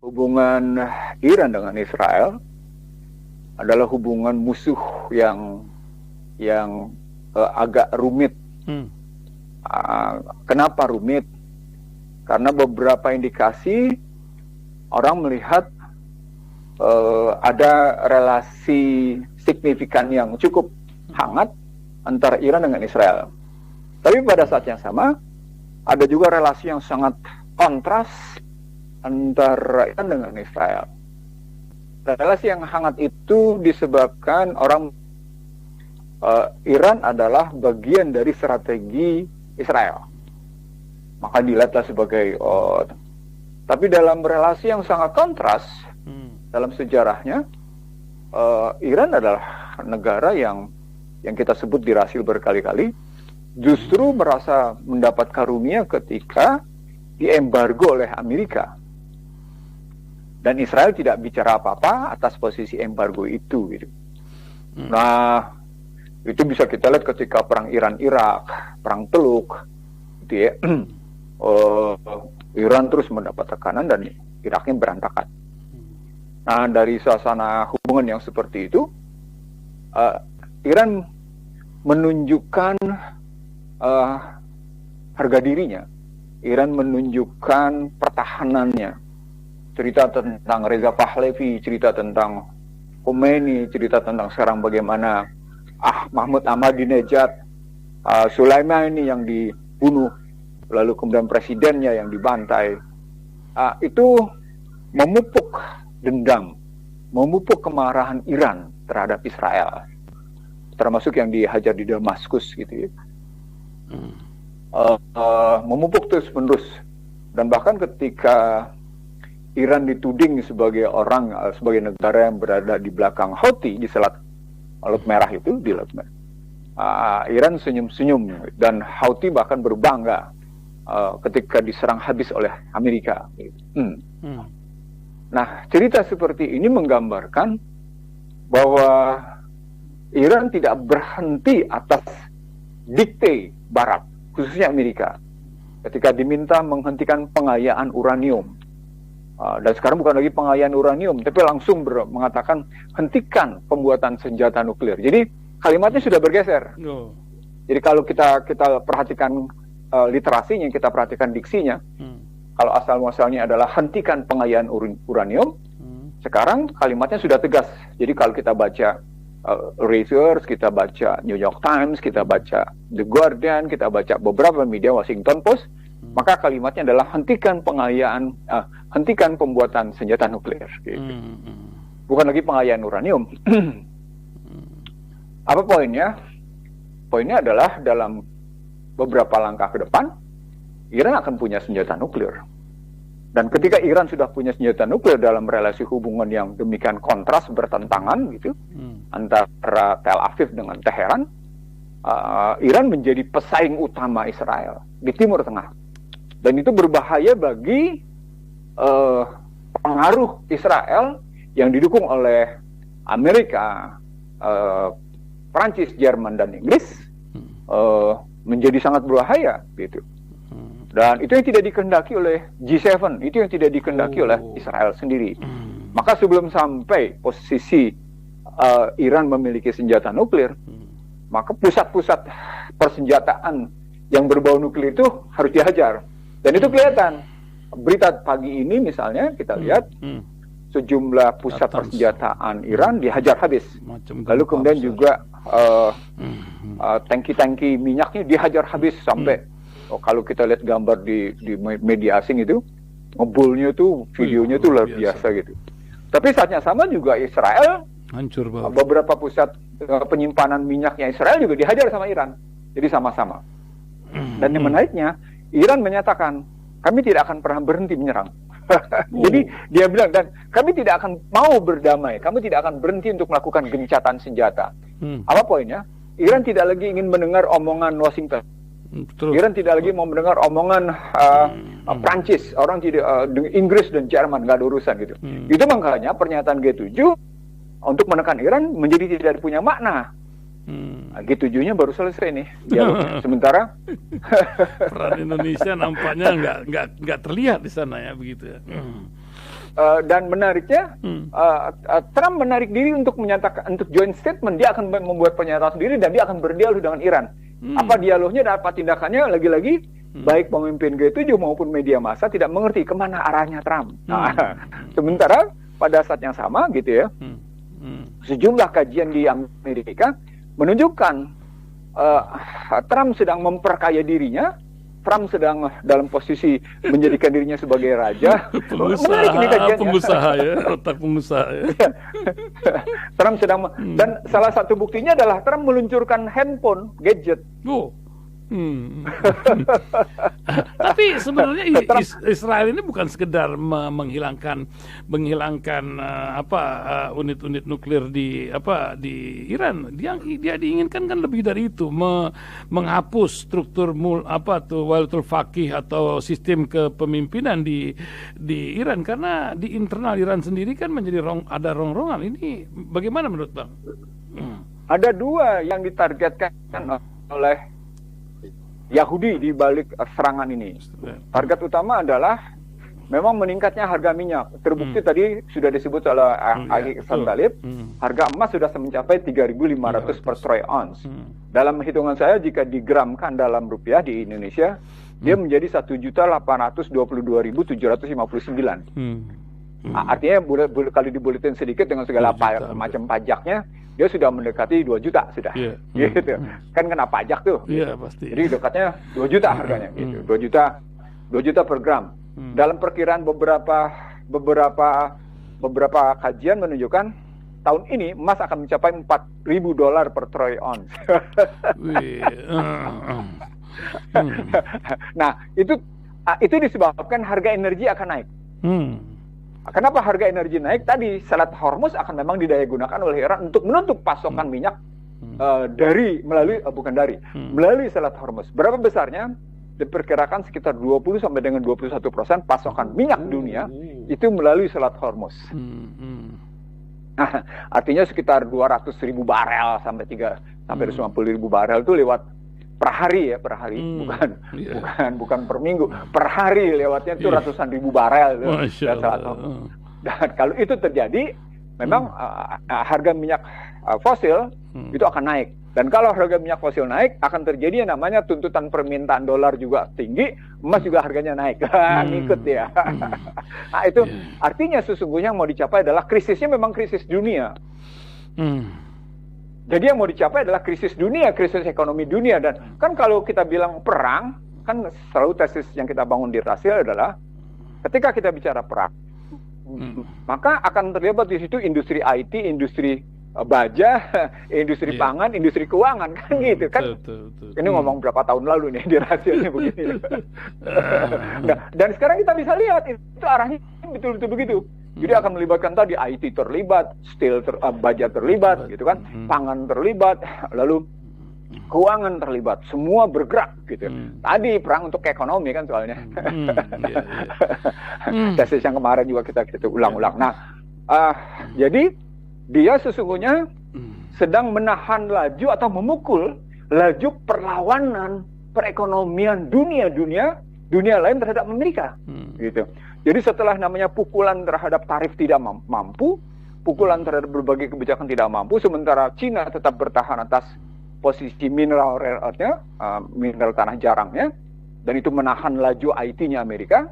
hubungan Iran dengan Israel adalah hubungan musuh yang agak rumit. Kenapa rumit? Karena beberapa indikasi orang melihat ada relasi signifikan yang cukup hangat antara Iran dengan Israel. Tapi pada saat yang sama ada juga relasi yang sangat kontras antara Iran dengan Israel. Relasi yang hangat itu disebabkan orang Iran adalah bagian dari strategi Israel. Maka dilihatlah sebagai tapi dalam relasi yang sangat kontras dalam sejarahnya, Iran adalah negara yang kita sebut dirasil berkali-kali, justru merasa mendapat karunia ketika diembargo oleh Amerika. Dan Israel tidak bicara apa-apa atas posisi embargo itu, gitu. Nah, itu bisa kita lihat ketika perang Iran-Irak, perang Teluk, gitu ya. Iran terus mendapat tekanan dan Iraknya berantakan. Nah, dari suasana hubungan yang seperti itu, Iran menunjukkan harga dirinya. Iran menunjukkan pertahanannya. Cerita tentang Reza Pahlavi, cerita tentang Khomeini, cerita tentang sekarang bagaimana Mahmud Ahmadinejad, Sulaimani yang dibunuh, lalu kemudian presidennya yang dibantai. Itu memupuk dendam, memupuk kemarahan Iran terhadap Israel, termasuk yang dihajar di Damaskus, gitu ya. Memupuk terus-menerus, dan bahkan ketika Iran dituding sebagai negara yang berada di belakang Houthi di Selat Laut Merah itu, di Laut Merah, Iran senyum-senyum, dan Houthi bahkan berbangga ketika diserang habis oleh Amerika. Nah, cerita seperti ini menggambarkan bahwa Iran tidak berhenti atas dikte Barat, khususnya Amerika, ketika diminta menghentikan pengayaan uranium. Dan sekarang bukan lagi pengayaan uranium, tapi langsung mengatakan hentikan pembuatan senjata nuklir. Jadi kalimatnya sudah bergeser. Jadi kalau kita perhatikan literasinya, kita perhatikan diksinya, kalau asal-muasalnya adalah hentikan pengayaan uranium, sekarang kalimatnya sudah tegas. Jadi kalau kita baca Reuters, kita baca New York Times, kita baca The Guardian, kita baca beberapa media Washington Post, maka kalimatnya adalah hentikan pembuatan senjata nuklir. Gitu. Bukan lagi pengayaan uranium. Apa poinnya? Poinnya adalah dalam beberapa langkah ke depan, Iran akan punya senjata nuklir. Dan ketika Iran sudah punya senjata nuklir dalam relasi hubungan yang demikian kontras, bertentangan gitu, antara Tel Aviv dengan Teheran, Iran menjadi pesaing utama Israel di Timur Tengah. Dan itu berbahaya bagi pengaruh Israel yang didukung oleh Amerika, Prancis, Jerman, dan Inggris, menjadi sangat berbahaya gitu. Dan itu yang tidak dikehendaki oleh G7, itu yang tidak dikehendaki oleh Israel sendiri. Maka sebelum sampai posisi Iran memiliki senjata nuklir, maka pusat-pusat persenjataan yang berbau nuklir itu harus dihajar. Dan itu kelihatan. Berita pagi ini misalnya kita lihat sejumlah pusat persenjataan Iran dihajar habis. Lalu kemudian juga tangki-tangki minyaknya dihajar habis sampai kalau kita lihat gambar di media asing itu, ngebulnya tuh, videonya tuh luar biasa gitu. Tapi saatnya sama juga Israel, hancur banget. Beberapa pusat penyimpanan minyaknya Israel juga dihajar sama Iran. Jadi sama-sama. Dan yang menariknya, Iran menyatakan, kami tidak akan pernah berhenti menyerang. Jadi dia bilang, dan kami tidak akan mau berdamai, kami tidak akan berhenti untuk melakukan gencatan senjata. Apa poinnya? Iran tidak lagi ingin mendengar omongan Washington. Iran tidak lagi mau mendengar omongan Prancis, orang tidak, Inggris dan Jerman, nggak ada urusan gitu. Itu makanya pernyataan G7 untuk menekan Iran menjadi tidak punya makna. G7-nya baru selesai nih dialognya. Sementara peran Indonesia nampaknya nggak terlihat di sana ya, begitu ya. Dan menariknya, Trump menarik diri untuk menyatakan, untuk joint statement, dia akan membuat pernyataan sendiri dan dia akan berdialog dengan Iran. Apa dialognya dan apa tindakannya, lagi-lagi baik pemimpin G7 maupun media massa tidak mengerti kemana arahnya Trump. Sementara pada saat yang sama gitu ya, sejumlah kajian di Amerika menunjukkan Trump sedang memperkaya dirinya. Trump sedang dalam posisi menjadikan dirinya sebagai raja. pengusaha ya, otak pengusaha ya. Trump sedang dan salah satu buktinya adalah Trump meluncurkan handphone, gadget. Tapi sebenarnya Israel ini bukan sekedar menghilangkan unit-unit nuklir di Iran. Dia diinginkan kan lebih dari itu, menghapus struktur Walatul Faqih atau sistem kepemimpinan di Iran, karena di internal Iran sendiri kan menjadi ada rongrongan. Ini bagaimana menurut Bang? Ada dua yang ditargetkan oleh Yahudi di balik serangan ini. Target utama adalah memang meningkatnya harga minyak. Terbukti tadi sudah disebut oleh Ahli Ihsan Talib, harga emas sudah mencapai 3.500 per troy ounce. Dalam hitungan saya, jika digramkan dalam rupiah di Indonesia, dia menjadi 1.822.759. Artinya kalau dibuletin sedikit dengan segala macam pajaknya, dia sudah mendekati 2 juta sudah. Gitu. Kan kena pajak tuh. Iya, pasti. Jadi dekatnya 2 juta harganya gitu. 2 juta per gram. Dalam perkiraan beberapa kajian menunjukkan tahun ini emas akan mencapai $4.000 per troy ounce. Nah, itu disebabkan harga energi akan naik. Kenapa harga energi naik? Tadi Selat Hormuz akan memang didaya gunakan oleh Iran untuk menutup pasokan minyak melalui Selat Hormuz. Berapa besarnya? Diperkirakan sekitar 20 sampai dengan 21% pasokan minyak dunia itu melalui Selat Hormuz. Nah, artinya sekitar 200.000 barel sampai 50.000 barel itu lewat per hari, bukan per minggu, per hari lewatnya itu ratusan ribu barel. Dan kalau itu terjadi, memang harga minyak fosil itu akan naik. Dan kalau harga minyak fosil naik, akan terjadi yang namanya tuntutan permintaan dolar juga tinggi, emas juga harganya naik, ngikut ya. Nah, itu artinya sesungguhnya mau dicapai adalah krisisnya memang krisis dunia. Jadi yang mau dicapai adalah krisis dunia, krisis ekonomi dunia. Dan kan kalau kita bilang perang, kan selalu tesis yang kita bangun di Rasil adalah ketika kita bicara perang, maka akan terlibat di situ industri IT, industri baja, industri pangan, industri keuangan, kan gitu kan. Betul. Ini ngomong berapa tahun lalu nih di Rasilnya begini. Nah, dan sekarang kita bisa lihat itu arahnya betul-betul begitu. Jadi akan melibatkan tadi IT terlibat, steel baja terlibat, gitu kan, pangan terlibat, lalu keuangan terlibat, semua bergerak gitu. Tadi perang untuk ekonomi kan soalnya. Tesis yang kemarin juga kita ulang-ulang. Nah, jadi dia sesungguhnya sedang menahan laju atau memukul laju perlawanan perekonomian dunia lain terhadap Amerika, gitu. Jadi setelah namanya pukulan terhadap tarif tidak mampu, pukulan terhadap berbagai kebijakan tidak mampu, sementara Cina tetap bertahan atas posisi mineral rare earth-nya, mineral tanah jarangnya, dan itu menahan laju IT-nya Amerika,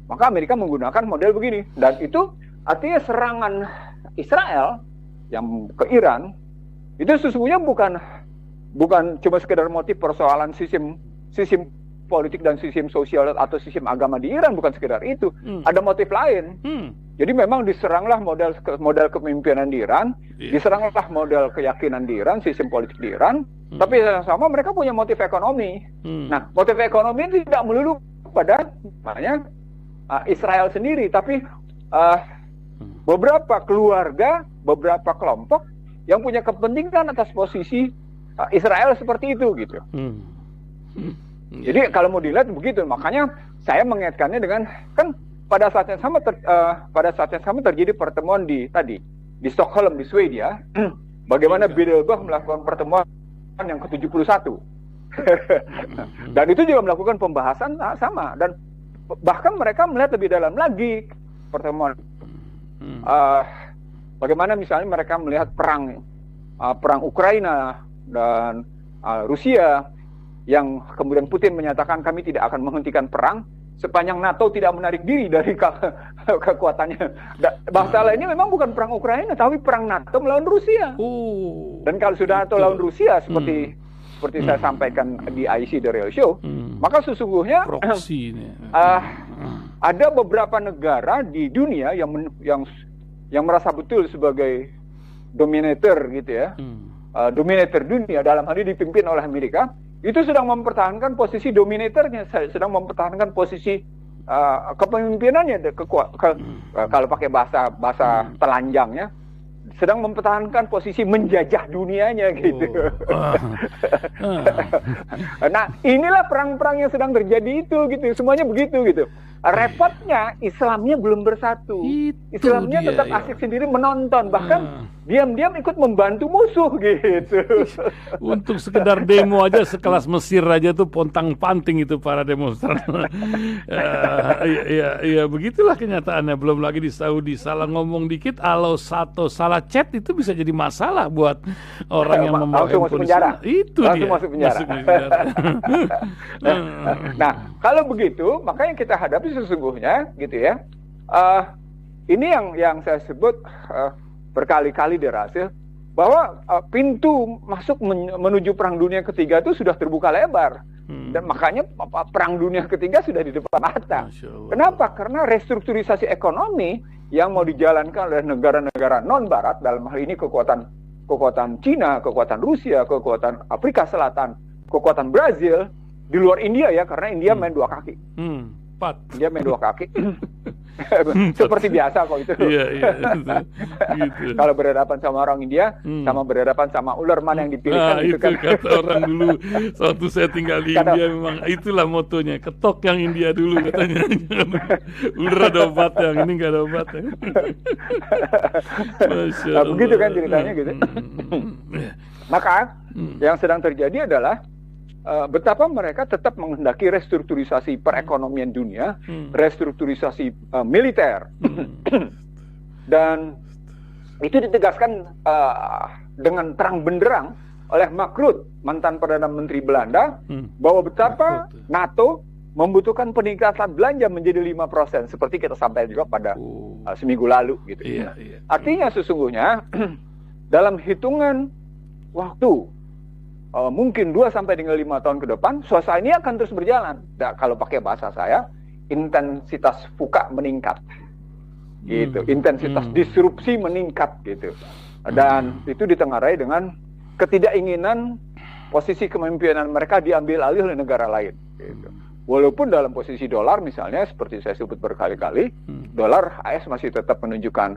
maka Amerika menggunakan model begini. Dan itu artinya serangan Israel yang ke Iran, itu sesungguhnya bukan cuma sekedar motif persoalan sistem politik dan sistem sosial atau sistem agama di Iran, bukan sekedar itu. Ada motif lain. Jadi memang diseranglah model kepemimpinan di Iran, diseranglah model keyakinan di Iran, sistem politik di Iran, tapi sama mereka punya motif ekonomi. Nah, motif ekonomi tidak melulu pada makanya Israel sendiri, tapi beberapa keluarga, beberapa kelompok yang punya kepentingan atas posisi Israel seperti itu gitu. Jadi kalau mau dilihat begitu, makanya saya mengaitkannya dengan kan pada saat yang sama terjadi pertemuan di Stockholm di Swedia, bagaimana Bilderberg melakukan pertemuan yang ke-71. Dan itu juga melakukan pembahasan sama, dan bahkan mereka melihat lebih dalam lagi pertemuan bagaimana misalnya mereka melihat perang Ukraina dan Rusia, yang kemudian Putin menyatakan kami tidak akan menghentikan perang sepanjang NATO tidak menarik diri dari kekuatannya. Bahasa lainnya memang bukan perang Ukraina, tapi perang NATO melawan Rusia. Dan kalau sudah NATO melawan Rusia, seperti saya sampaikan di IC The Real Show, maka sesungguhnya ada beberapa negara di dunia yang merasa betul sebagai dominator gitu ya, dominator dunia, dalam hal ini dipimpin oleh Amerika, itu sedang mempertahankan posisi dominatornya, sedang mempertahankan posisi kepemimpinannya, kalau pakai bahasa telanjangnya, sedang mempertahankan posisi menjajah dunianya gitu. Nah, inilah perang-perang yang sedang terjadi itu gitu, semuanya begitu gitu. Repotnya Islamnya belum bersatu. Islamnya tetap asik sendiri menonton, bahkan diam-diam ikut membantu musuh gitu. Untuk sekedar demo aja sekelas Mesir aja tuh pontang-panting itu para demonstran. Ya begitulah kenyataannya. Belum lagi di Saudi, salah ngomong dikit, kalau salah chat itu bisa jadi masalah buat orang yang membawa handphone. Itu langsung masuk penjara. Nah, kalau begitu, maka yang kita hadapi sesungguhnya gitu ya, ini yang saya sebut berkali-kali dirasa bahwa pintu masuk menuju perang dunia ketiga itu sudah terbuka lebar, dan makanya perang dunia ketiga sudah di depan mata. Kenapa? Karena restrukturisasi ekonomi yang mau dijalankan oleh negara-negara non Barat, dalam hal ini kekuatan Cina, kekuatan Rusia, kekuatan Afrika Selatan, kekuatan Brazil, di luar India ya, karena India main dua kaki. Dia main dua kaki. Seperti biasa kok itu. Iya, gitu. Kalau berhadapan sama orang India, sama berhadapan sama ular, mana yang dipilih itu kan. Kata orang dulu, waktu saya tinggal di India, memang itulah motonya, ketok yang India dulu katanya. Ular ada obat, yang ini nggak ada obat. Nah, begitu kan ceritanya gitu. Maka yang sedang terjadi adalah betapa mereka tetap menghendaki restrukturisasi perekonomian dunia, restrukturisasi militer, dan itu ditegaskan dengan terang benderang oleh Mark Rutte, mantan Perdana Menteri Belanda, bahwa betapa NATO membutuhkan peningkatan belanja menjadi 5%, seperti kita sampaikan juga pada seminggu lalu gitu. Artinya sesungguhnya dalam hitungan waktu mungkin 2 sampai dengan 5 tahun ke depan, suasana ini akan terus berjalan. Kalau pakai bahasa saya, intensitas fuka meningkat, gitu. Intensitas disrupsi meningkat, gitu. Dan itu ditengarai dengan ketidakinginan posisi kepemimpinan mereka diambil alih oleh negara lain, gitu. Walaupun dalam posisi dolar misalnya, seperti saya sebut berkali-kali, dolar AS masih tetap menunjukkan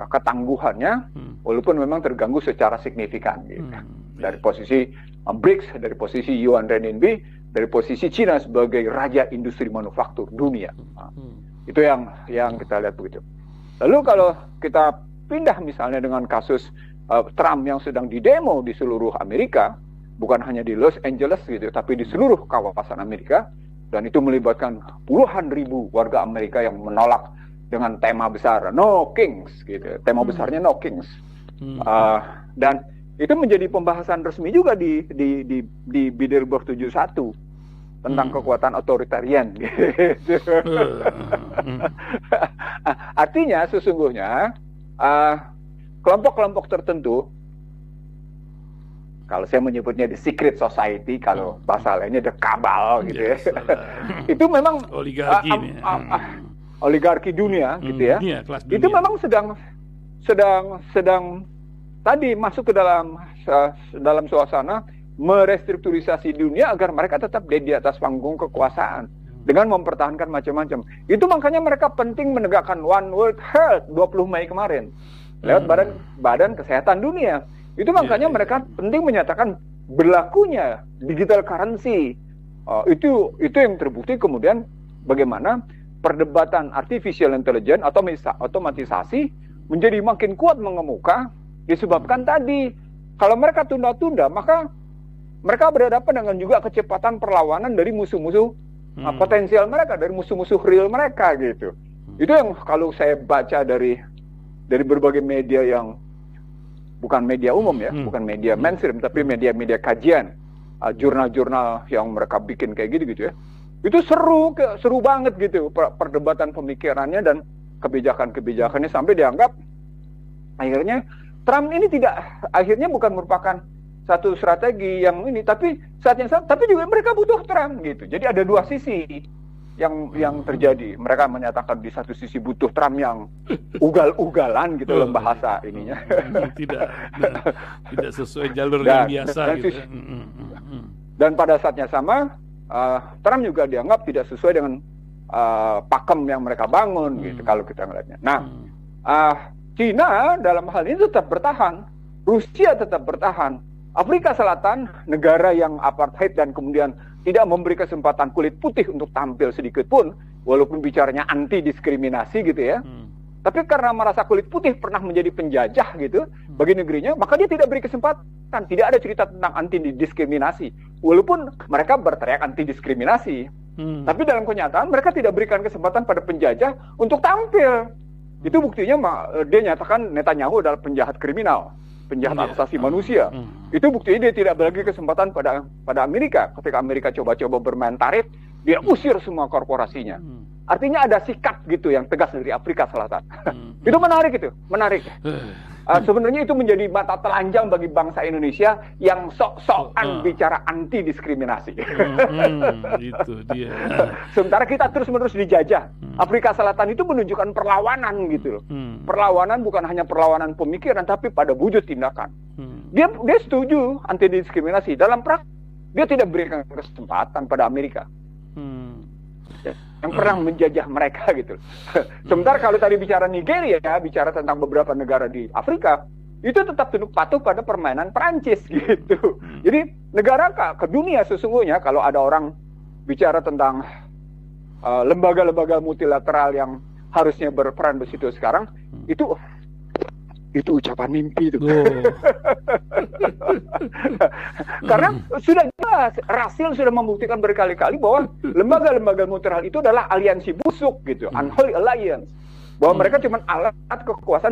ketangguhannya, walaupun memang terganggu secara signifikan, gitu. Dari posisi BRICS, dari posisi yuan renminbi, dari posisi Cina sebagai raja industri manufaktur dunia. Itu yang kita lihat begitu. Lalu kalau kita pindah misalnya dengan kasus Trump yang sedang didemo di seluruh Amerika, bukan hanya di Los Angeles gitu, tapi di seluruh kawasan Amerika, dan itu melibatkan puluhan ribu warga Amerika yang menolak dengan tema besar No Kings gitu. Tema besarnya No Kings. Dan itu menjadi pembahasan resmi juga di Bilderberg 71 tentang kekuatan otoritarian gitu. Artinya sesungguhnya kelompok-kelompok tertentu, kalau saya menyebutnya the secret society, kalau bahasa lainnya the cabal gitu ya. Itu memang oligarki dunia gitu ya. Itu memang sedang tadi masuk ke dalam suasana merestrukturisasi dunia agar mereka tetap di atas panggung kekuasaan dengan mempertahankan macam-macam. Itu makanya mereka penting menegakkan One World Health 20 Mei kemarin lewat Badan Kesehatan Dunia. Itu makanya mereka penting menyatakan berlakunya digital currency. Itu yang terbukti kemudian bagaimana perdebatan artificial intelligence atau otomatisasi menjadi makin kuat mengemuka. Disebabkan tadi, kalau mereka tunda-tunda, maka mereka berhadapan dengan juga kecepatan perlawanan dari musuh-musuh potensial mereka, dari musuh-musuh real mereka gitu. Itu yang kalau saya baca dari berbagai media yang bukan media umum ya, bukan media mainstream, tapi media-media kajian, jurnal-jurnal yang mereka bikin kayak gitu ya. Itu seru banget gitu perdebatan pemikirannya dan kebijakan-kebijakannya, sampai dianggap akhirnya Trump ini akhirnya bukan merupakan satu strategi yang ini, tapi saat yang sama, tapi juga mereka butuh Trump gitu. Jadi ada dua sisi yang terjadi. Mereka menyatakan di satu sisi butuh Trump yang ugal-ugalan gitu loh bahasa ininya. Tidak sesuai jalur yang biasa gitu. Dan pada saatnya sama Trump juga dianggap tidak sesuai dengan pakem yang mereka bangun gitu kalau kita ngelihatnya. Nah, Cina dalam hal ini tetap bertahan, Rusia tetap bertahan, Afrika Selatan, negara yang apartheid dan kemudian tidak memberi kesempatan kulit putih untuk tampil sedikit pun, walaupun bicaranya anti diskriminasi gitu ya. Tapi karena merasa kulit putih pernah menjadi penjajah gitu bagi negerinya, maka dia tidak beri kesempatan. Tidak ada cerita tentang anti diskriminasi, walaupun mereka berteriak anti diskriminasi. Tapi dalam kenyataan mereka tidak berikan kesempatan pada penjajah untuk tampil. Itu buktinya dia nyatakan Netanyahu adalah penjahat kriminal, penjahat asasi manusia. Itu buktinya dia tidak bagi kesempatan pada Amerika. Ketika Amerika coba-coba bermain tarif, dia usir semua korporasinya. Artinya ada sikap gitu yang tegas dari Afrika Selatan. Itu menarik itu, menarik. Sebenarnya itu menjadi mata telanjang bagi bangsa Indonesia yang sok-sokan bicara anti diskriminasi. Itu dia. Sementara kita terus-menerus dijajah. Afrika Selatan itu menunjukkan perlawanan gitu loh. Perlawanan bukan hanya perlawanan pemikiran, tapi pada wujud tindakan. Dia setuju anti diskriminasi. Dalam praktek dia tidak berikan kesempatan pada Amerika yang pernah menjajah mereka gitu. Sementara kalau tadi bicara Nigeria, bicara tentang beberapa negara di Afrika, itu tetap tunduk patuh pada permainan Perancis gitu. Jadi negara ke dunia sesungguhnya kalau ada orang bicara tentang lembaga-lembaga multilateral yang harusnya berperan di situ sekarang, itu ucapan mimpi itu. Karena sudah jelas, Rasil sudah membuktikan berkali-kali bahwa lembaga-lembaga multilateral itu adalah aliansi busuk gitu, unholy alliance. Bahwa mereka cuma alat kekuasaan